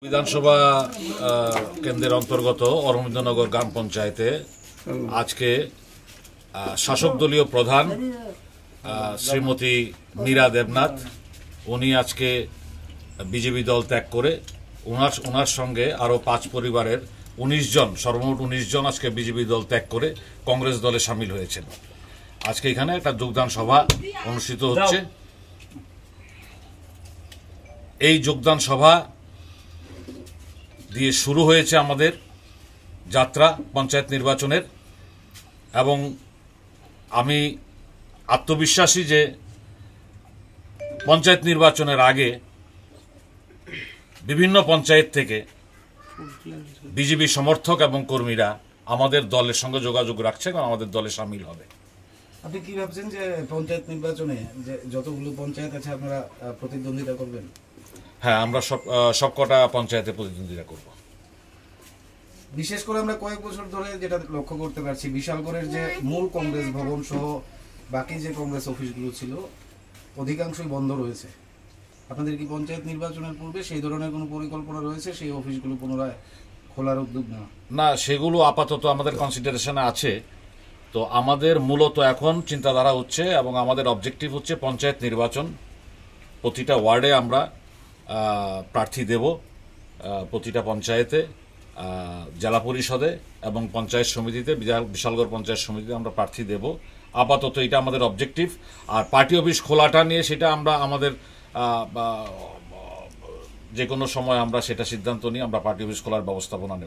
বিধানসভা কেন্দ্রের অন্তর্গত অরবিন্দনগর গ্রাম পঞ্চায়েতে আজকে শাসক দলীয় প্রধান শ্রীমতী মীরা দেবনাথ উনি আজকে বিজেপি দল ত্যাগ করে ওনার সঙ্গে আরো 5 পরিবারের 19 জন সর্বমোট 19 জন আজকে বিজেপি দল ত্যাগ করে কংগ্রেস দলে সামিল হয়েছেন। আজকে এখানে একটা যোগদান সভা অনুষ্ঠিত হচ্ছে। এই যোগদান সভা দিয়ে শুরু হয়েছে আমাদের যাত্রা পঞ্চায়েত নির্বাচনের, এবং আমি আত্মবিশ্বাসী যে পঞ্চায়েত নির্বাচনের আগে বিভিন্ন পঞ্চায়েত থেকে বিজেপি সমর্থক এবং কর্মীরা আমাদের দলের সঙ্গে যোগাযোগ রাখছে এবং আমাদের দলে সামিল হবে। আপনি কি ভাবছেন যে পঞ্চায়েত নির্বাচনে যে যতগুলো পঞ্চায়েত আছে আপনারা প্রতিদ্বন্দ্বিতা করবেন? হ্যাঁ, আমরা সবকটা পঞ্চায়েতে প্রতিদ্বন্দ্বিতা করব। বিশেষ করে আমরা কয়েক বছর ধরে যেটা লক্ষ্য করতে পারছি, বিশালগড়ের যে মূল কংগ্রেস ভবন সহ বাকি যে কংগ্রেস অফিসগুলো ছিল অধিকাংশই বন্ধ রয়েছে। আপনাদের কি পঞ্চায়েত নির্বাচনের পূর্বে সেই ধরনের কোনো পরিকল্পনা রয়েছে সেই অফিসগুলো পুনরায় খোলার উদ্যোগ নেওয়া? না, সেগুলো আপাতত আমাদের কনসিডারেশনে আছে। তো আমাদের মূলত এখন চিন্তাধারা হচ্ছে এবং আমাদের অবজেক্টিভ হচ্ছে পঞ্চায়েত নির্বাচন। প্রতিটা ওয়ার্ডে আমরা প্রার্থী দেব, প্রতিটা পঞ্চায়েতে, জেলা পরিষদে এবং পঞ্চায়েত সমিতিতে, বিশালগড় পঞ্চায়েত সমিতিতে আমরা প্রার্থী দেব। আপাতত এটা আমাদের অবজেক্টিভ। আর পার্টি অফিস খোলাটা নিয়ে সেটা আমরা আমাদের যে কোনো সময় আমরা সেটা সিদ্ধান্ত নিয়ে আমরা পার্টি অফিস খোলার ব্যবস্থাপনা নেব।